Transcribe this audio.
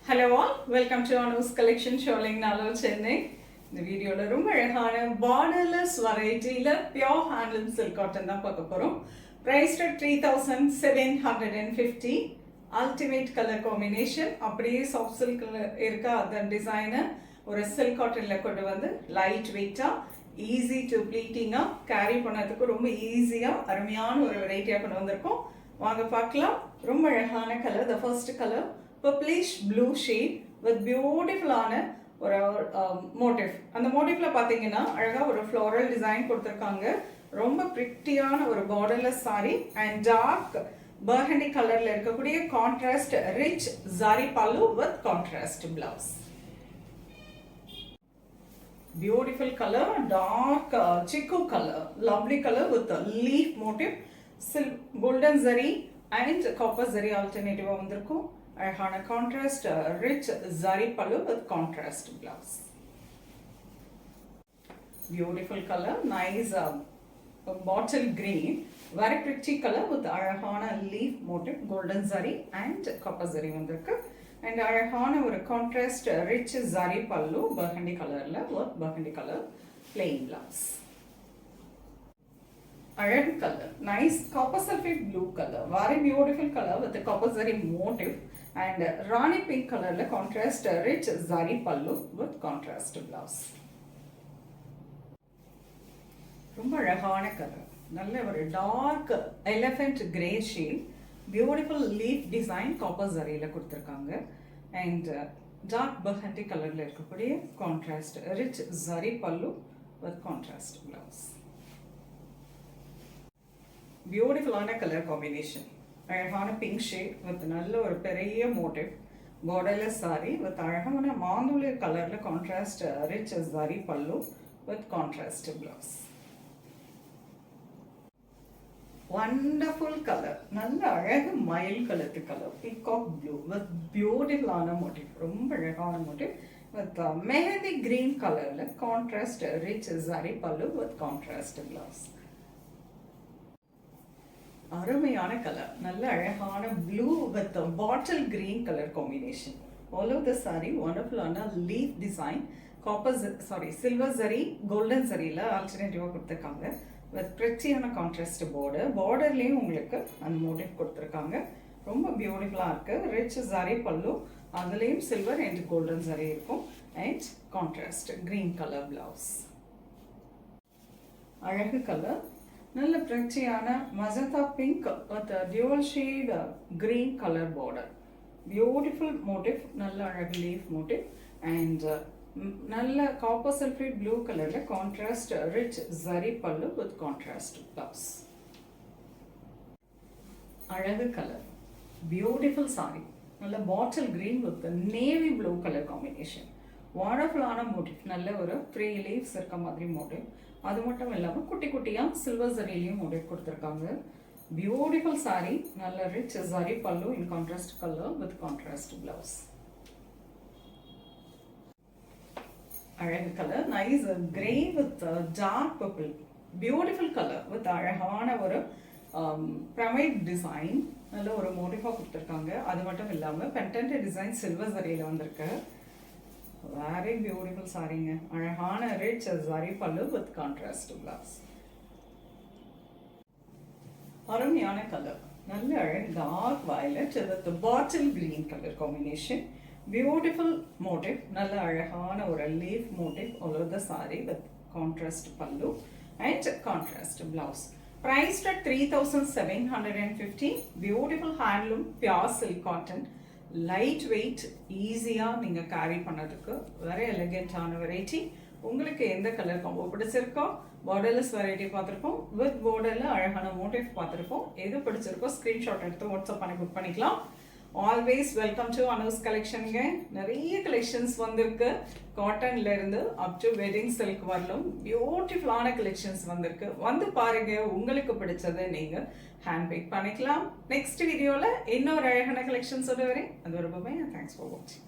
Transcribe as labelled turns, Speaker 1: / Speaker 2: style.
Speaker 1: Hello all, welcome to Anu's collection showing Nalo Chennai. இந்த வீடியோல ரொம்ப அழகான borderless varietyல pure handloom silk cotton தான் பார்க்க போறோம். Priced at 3750. Ultimate color combination. அப்படியே soft silk இருக்க அந்த டிசைனை ஒரு silk cottonல கொண்டு வந்து லைட் வெயிட்டா easy to pleating கேரி பண்ணதுக்கு ரொம்ப ஈஸியா அருமையான ஒரு வெரைட்டியா கொண்டு வந்திருக்கோம். வாங்க பார்க்கலாம். ரொம்ப அழகான colour. The first color purplish blue shade with beautiful ஒரு motif. அந்த motifல பாத்தீங்கன்னா அழகா ஒரு floral design கொடுத்திருக்காங்க. ரொம்ப பிரிட்டியான ஒரு borderless saree and dark burgundy colorல இருக்கக்கூடிய contrast rich zari pallu with contrast blouse. Beautiful color, dark chiku color, lovely color with a leaf motif, golden zari and copper zari alternative வந்திருக்கும். அழகான contrast rich zari pallu with contrast blouse. Beautiful color, nice bottle green, very pretty color with அழகான leaf motif, golden zari and copper zari வந்திருக்கு. And அழகான ஒரு contrast rich zari pallu burgundy colorல with burgundy color plain blouse. Iron color, nice copper sulphate blue color, very beautiful color with the copper zari motif and Rani pink color la contrast rich zari pallu with contrast blouse. ரொம்ப அழகான colour, நல்ல ஒரு dark elephant grey shade, beautiful leaf design copper ஜரியில கொடுத்துருக்காங்க and dark burgundy கலர்ல இருக்கக்கூடிய contrast rich zari pallu with contrast blouse. பியூட்டிஃபுல்லான colour combination, அழகான பிங்க் ஷேட் வித் நல்ல ஒரு பெரிய மோட்டிவ், பார்டர்லெஸ் சாரி வித் அழகான மாந்துளி கலர்ல contrast rich zari pallu with contrast blouse. Wonderful colour, நல்ல அழகு மயில் கலத்து கலர், பீகாக் ப்ளூ வித் பியூட்டிஃபுல்லான மோட்டிவ், ரொம்ப அழகான மோட்டிவ் வித் மெஹந்தி கிரீன் கலர்ல contrast rich zari pallu with contrast blouse. அருமையான கலர், நல்ல அழகான blue with bottle green colour combination. All of the sari வண்டர்ஃபுல்லான leaf design, silver zari golden ஜரியில ஆல்டர்னேட்டிவா கொடுத்துருக்காங்க வித் பிரிட்டியான கான்ட்ராஸ்ட் பார்டர்லேயும் உங்களுக்கு அந்த மோட்டிவ் கொடுத்துருக்காங்க. ரொம்ப பியூட்டிஃபுல்லாக இருக்கு. ரிச் ஜரி பல்லு, அதுலேயும் சில்வர் அண்ட் கோல்டன் ஜரி இருக்கும் and contrast green colour blouse. அழகு கலர், நல்ல பிரிட்டியான magenta pink with dual shade green colour border, beautiful motif, நல்ல அழகு லீஃப் மோட்டிவ் அண்ட் நல்ல காப்பர் சல்ஃபேட் ப்ளூ கலர்ல contrast rich zari pallu with contrast blouse. அழகு கலர், பியூட்டிஃபுல் சாரி, நல்ல bottle green with navy blue colour combination, வண்டர்ஃபுல்லான motif, நல்ல ஒரு 3 leaves இருக்க மாதிரி மோட்டிவ், அது மட்டும் இல்லாமல் குட்டி குட்டியாக சில்வர் ஜரிலையும் மோட்டிவ் கொடுத்துருக்காங்க. பியூட்டிஃபுல் சாரி, நல்ல rich zari pallu in contrast colour with contrast blouse. அழகு colour, nice grey with dark purple, beautiful colour with அழகான ஒரு பிரமைட் டிசைன், நல்ல ஒரு மோட்டிஃபாக கொடுத்துருக்காங்க. அது மட்டும் இல்லாமல் பென்டன்ட் டிசைன் சில்வர் ஜரியில் வந்திருக்கு. வெரி பியூட்டிஃபுல் சாரிங்க, அழகான rich zari pallu with contrast blouse. அருமையான கலர், நல்ல அழகு dark violet with bottle green colour combination, beautiful motif, நல்ல அழகான ஒரு leaf motif all over the saree with contrast pallu and contrast blouse. Priced at 3750. Beautiful handloom pure silk cotton, light weight, easy-ஆ நீங்க carry பண்ணதுக்கு very elegant ஆன variety. உங்களுக்கு எந்த colour combo பிடிச்சிருக்கோ, borderless variety பார்த்திருப்போம், with borderல அழகான motif பார்த்திருப்போம், எது பிடிச்சிருக்கோ ஸ்கிரீன்ஷாட் எடுத்து வாட்ஸ்அப் பண்ணி புக் பண்ணிக்கலாம். ஆல்வேஸ் வெல்கம் டு அனுஸ் கலெக்ஷனுங்க. நிறைய கலெக்ஷன்ஸ் வந்திருக்கு, காட்டன்ல இருந்து அப் டு வெட்டிங் சில்க் வரலும் பியூட்டிஃபுல்லான கலெக்ஷன்ஸ் வந்திருக்கு. வந்து பாருங்க, உங்களுக்கு பிடிச்சதை நீங்க ஹேண்ட் பேக் பண்ணிக்கலாம். நெக்ஸ்ட் வீடியோல இன்னொரு அழகான கலெக்ஷன்ஸோட வரேன். அது ஒரு பை. தேங்க்ஸ் ஃபார் வாட்சிங்.